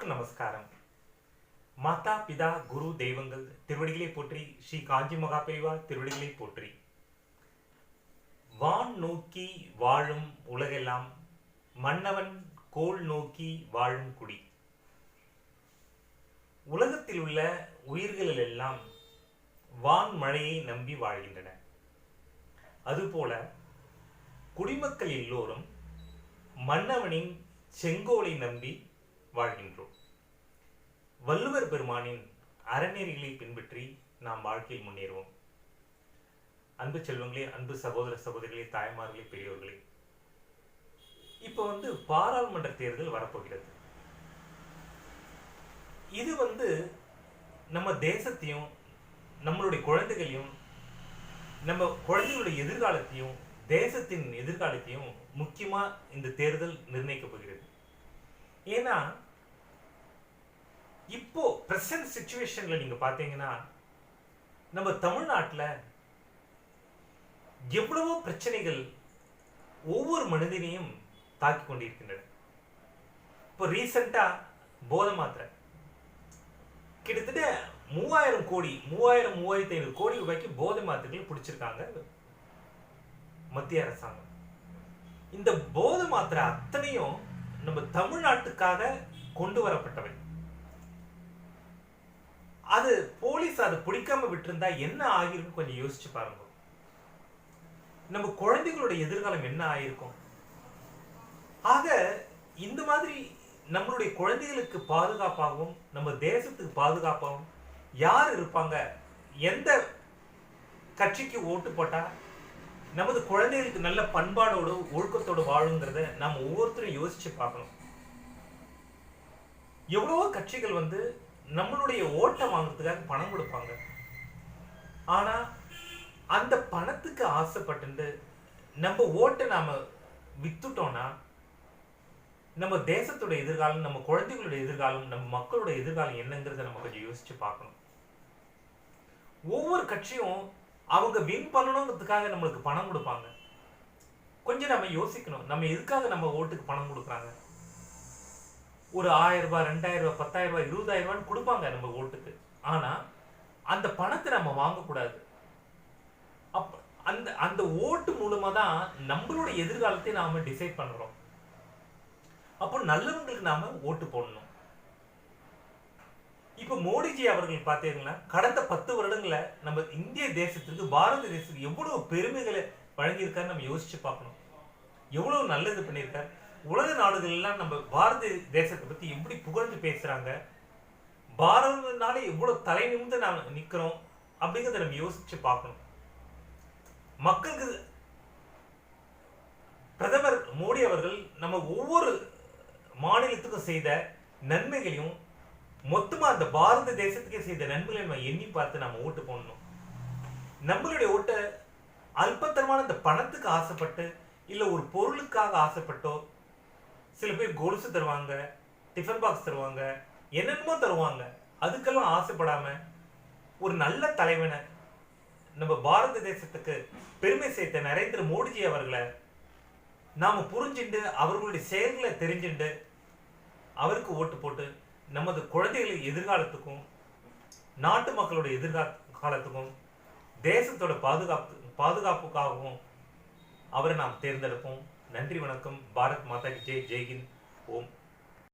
எல்லோருக்கும் நமஸ்காரம். மாதா பிதா குரு தெய்வங்கள் திருவடிகளை போற்றி, ஸ்ரீ காஞ்சி மகாபெரிவா திருவடிகளை போற்றி. வான் நோக்கி வாழும் உலகெல்லாம் மன்னவன் கோள் நோக்கி வாழும் குடி. உலகத்தில் உள்ள உயிர்கள் எல்லாம் வான் மழையை நம்பி வாழ்கின்றன. அதுபோல குடிமக்கள் எல்லோரும் மன்னவனின் செங்கோலை நம்பி வாழ்கின்றோம். வள்ளுவர் பெருமானின் அறநெறிகளை பின்பற்றி நாம் வாழ்க்கையில் முன்னேறுவோம். அன்பு செல்வங்களே, அன்பு சகோதர சகோதரிகளே, தாய்மார்களே, பெரியோர்களே, இப்போ பாராளுமன்ற தேர்தல் வரப்போகிறது. இது நம்ம தேசத்தையும் நம்மளுடைய குழந்தைகளையும் நம்ம குழந்தைகளுடைய எதிர்காலத்தையும் தேசத்தின் எதிர்காலத்தையும் முக்கியமா இந்த தேர்தல் நிர்ணயிக்க போகிறது. ஏன்னா இப்போ பிரசன்ட் சிச்சுவேஷன்ல நீங்க பாத்தீங்கன்னா நம்ம தமிழ்நாட்டில் எவ்வளவோ பிரச்சனைகள் ஒவ்வொரு மனிதனையும் தாக்கி கொண்டிருக்கின்றன. இப்போ ரீசெண்டா போதை மாத்திரை கிட்டத்தட்ட 3000 கோடி 3500 கோடி ரூபாய்க்கு போதை மாத்திரைகள் பிடிச்சிருக்காங்க மத்திய அரசாங்கம். இந்த போதை மாத்திரை அத்தனையும் நம்ம தமிழ்நாட்டுக்காக கொண்டு வரப்பட்டவை. அது போலீஸ் அதை பிடிக்காம விட்டிருந்தா என்ன ஆகிருக்கும் கொஞ்சம் யோசிச்சு பாருங்க. நம்ம குழந்தைகளுடைய எதிர்காலம் என்ன ஆயிருக்கும்? ஆக இந்த மாதிரி நம்மளுடைய குழந்தைகளுக்கு பாதுகாப்பாகவும் நம்ம தேசத்துக்கு பாதுகாப்பாகவும் யார் இருப்பாங்க? எந்த கட்சிக்கு ஓட்டு போட்டா நமது குழந்தைகளுக்கு நல்ல பண்பாடோடு ஒழுக்கத்தோடு வாழுங்கிறத நம்ம ஒவ்வொருத்தரும் யோசிச்சு பார்க்கணும். எவ்வளவோ கட்சிகள் நம்மளுடைய ஓட்டை வாங்குறதுக்காக பணம் கொடுப்பாங்க. ஆனா அந்த பணத்துக்கு ஆசைப்பட்டு நம்ம ஓட்டை நாம வித்துட்டோம்னா நம்ம தேசத்தோட எதிர்காலம், நம்ம குழந்தைகளுடைய எதிர்காலம், நம்ம மக்களோட எதிர்காலம் என்னங்கிறத நம்ம கொஞ்சம் யோசிச்சு பார்க்கணும். ஒவ்வொரு கட்சியும் அவங்க வின் பண்ணணுங்கிறதுக்காக நம்மளுக்கு பணம் கொடுப்பாங்க. கொஞ்சம் நம்ம யோசிக்கணும், நம்ம எதுக்காக நம்ம ஓட்டுக்கு பணம் கொடுக்குறாங்க? ஒரு 1000 ரூபாய், 2000 ரூபாய், 10,000 ரூபாய், 20,000 ரூபான்னு கொடுப்பாங்க நம்ம ஓட்டுக்கு. ஆனா அந்த பணத்தை நம்ம வாங்கக்கூடாது. அந்த அந்த ஓட்டு மூலமா தான் நம்மளோட எதிர்காலத்தை நாம டிசைட் பண்றோம். அப்போ நல்லவங்களுக்கு நாம ஓட்டு போடணும். இப்ப மோடிஜி அவர்கள் பார்த்தீங்கன்னா கடந்த 10 வருடங்கள நம்ம இந்திய தேசத்திற்கு, பாரத தேசத்துக்கு எவ்வளவு பெருமைகளை வழங்கியிருக்காரு நம்ம யோசிச்சு பார்க்கணும். எவ்வளவு நல்லது பண்ணியிருக்காரு. உலக நாடுகள் எல்லாம் நம்ம பாரத தேசத்தை பத்தி எப்படி புகழ்ந்து பேசுறாங்க. பாரதனால எவ்வளவு தலை நிமிர்ந்து நாம் நிக்கிறோம் அப்படிங்கிறத நம்ம யோசிச்சு பார்க்கணும். மக்களுக்கு பிரதமர் மோடி அவர்கள் நம்ம ஒவ்வொரு மாநிலத்துக்கும் செய்த நன்மைகளையும் மொத்தமா அந்த பாரத தேசத்துக்கே செய்த நன்மைகளை நம்ம எண்ணி பார்த்து நம்ம ஓட்டு போடணும். நம்மளுடைய ஓட்டை அல்பத்தரமான இந்த பணத்துக்கு ஆசைப்பட்டு இல்ல ஒரு பொருளுக்காக ஆசைப்பட்டோ, சில பேர் கொலுசு தருவாங்க, டிஃபன் பாக்ஸ் தருவாங்க, என்னென்னமோ தருவாங்க, அதுக்கெல்லாம் ஆசைப்படாம ஒரு நல்ல தலைவனை, நம்ம பாரத தேசத்துக்கு பெருமை சேர்த்த நரேந்திர மோடிஜி அவர்களை நாம புரிஞ்சுண்டு அவர்களுடைய செயல்களை தெரிஞ்சுண்டு அவருக்கு ஓட்டு போட்டு நமது குழந்தைகளின் எதிர்காலத்துக்கும் நாட்டு மக்களுடைய எதிர்காலத்துக்கும் தேசத்தோட பாதுகாப்புக்காகவும் அவரை நாம் தேர்ந்தெடுப்போம். நன்றி, வணக்கம். பாரத் மாதா கி ஜெய். ஜெய்ஹிந்த். ஓம்.